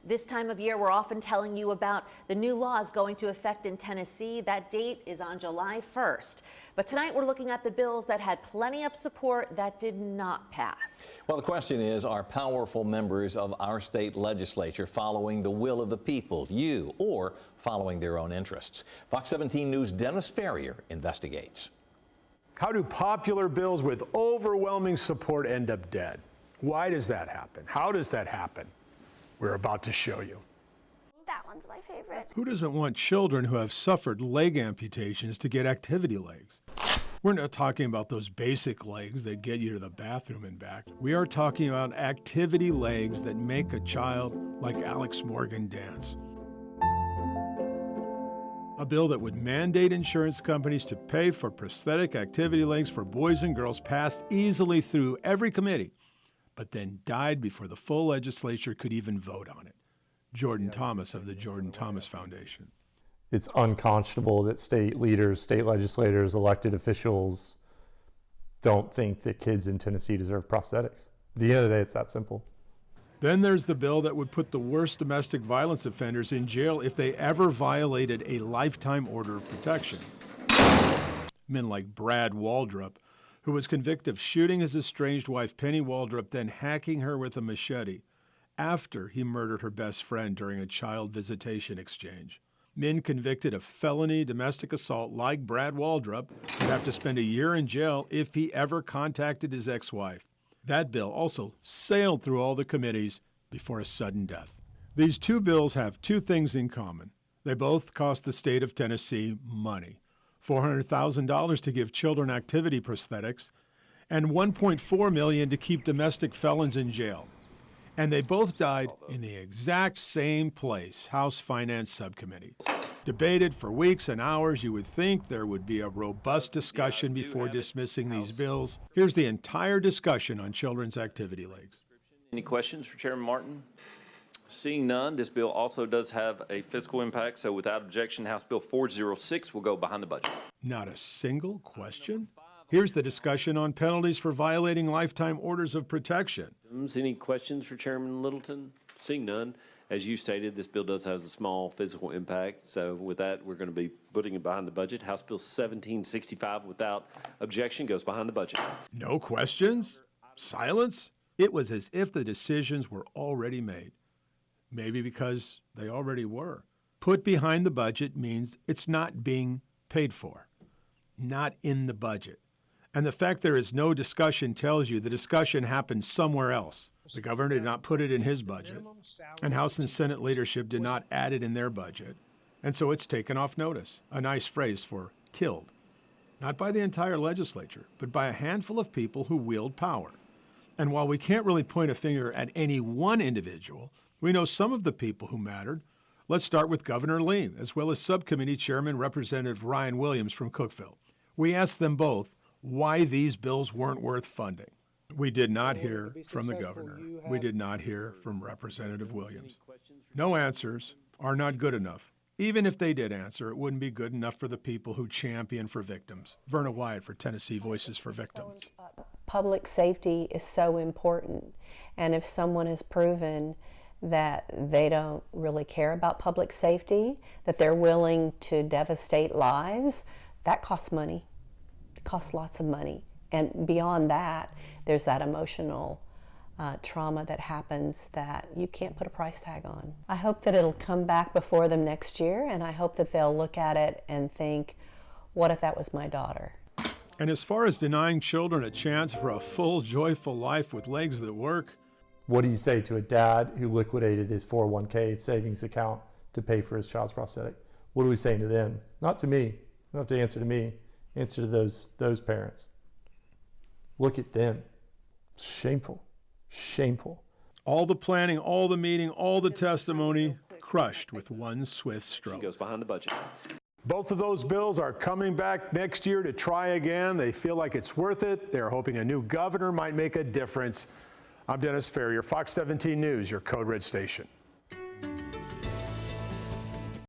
This time of year, we're often telling you about the new laws going to effect in Tennessee. That date is on July 1st. But tonight, we're looking at the bills that had plenty of support that did not pass. Well, the question is, are powerful members of our state legislature following the will of the people, you, or following their own interests? Fox 17 News' Dennis Ferrier investigates. How do popular bills with overwhelming support end up dead? Why does that happen? How does that happen? We're about to show you. That one's my favorite. Who doesn't want children who have suffered leg amputations to get activity legs? We're not talking about those basic legs that get you to the bathroom and back. We are talking about activity legs that make a child like Alex Morgan dance. A bill that would mandate insurance companies to pay for prosthetic activity legs for boys and girls passed easily through every committee, but then died before the full legislature could even vote on it. Jordan Thomas of the Jordan Thomas Foundation. It's unconscionable that state leaders, state legislators, elected officials don't think that kids in Tennessee deserve prosthetics. At the end of the day, it's that simple. Then there's the bill that would put the worst domestic violence offenders in jail if they ever violated a lifetime order of protection. Men like Brad Waldrop, who was convicted of shooting his estranged wife, Penny Waldrop, then hacking her with a machete after he murdered her best friend during a child visitation exchange. Men convicted of felony domestic assault like Brad Waldrop would have to spend a year in jail if he ever contacted his ex-wife. That bill also sailed through all the committees before a sudden death. These two bills have two things in common. They both cost the state of Tennessee money. $400,000 to give children activity prosthetics, and $1.4 million to keep domestic felons in jail. And they both died in the exact same place, House Finance Subcommittee. Debated for weeks and hours, you would think there would be a robust discussion before dismissing these bills. Here's the entire discussion on children's activity legs. Any questions for Chairman Martin? Seeing none, this bill also does have a fiscal impact, so without objection, House Bill 406 will go behind the budget. Not a single question? Here's the discussion on penalties for violating lifetime orders of protection. Any questions for Chairman Littleton? Seeing none, as you stated, this bill does have a small physical impact, so with that, we're going to be putting it behind the budget. House Bill 1765, without objection, goes behind the budget. No questions? Silence? It was as if the decisions were already made. Maybe because they already were. Put behind the budget means it's not being paid for, not in the budget. And the fact there is no discussion tells you the discussion happened somewhere else. The governor did not put it in his budget, and House and Senate leadership did not add it in their budget. And so it's taken off notice, a nice phrase for killed. Not by the entire legislature, but by a handful of people who wield power. And while we can't really point a finger at any one individual, we know some of the people who mattered. Let's start with Governor Lee, as well as Subcommittee Chairman Representative Ryan Williams from Cookeville. We asked them both why these bills weren't worth funding. We did not hear from the governor. We did not hear from Representative Williams. No answers are not good enough. Even if they did answer, it wouldn't be good enough for the people who champion for victims. Verna Wyatt for Tennessee Voices for Victims. Public safety is so important, and if someone is proven that they don't really care about public safety, that they're willing to devastate lives, that costs money. It costs lots of money. And beyond that, there's that emotional trauma that happens that you can't put a price tag on. I hope that it'll come back before them next year, and I hope that they'll look at it and think, what if that was my daughter? And as far as denying children a chance for a full, joyful life with legs that work, What do you say to a dad who liquidated his 401k savings account to pay for his child's prosthetic? What are we saying to them? Not to me. You don't have to answer to me. Answer to those parents. Look at them. Shameful. Shameful. all the planning, all the meeting, all the testimony crushed with one swift stroke. She goes behind the budget. Both of those bills are coming back next year to try again. They feel like it's worth it. They're hoping a new governor might make a difference. I'm Dennis Ferrier, Fox 17 News, your Code Red station.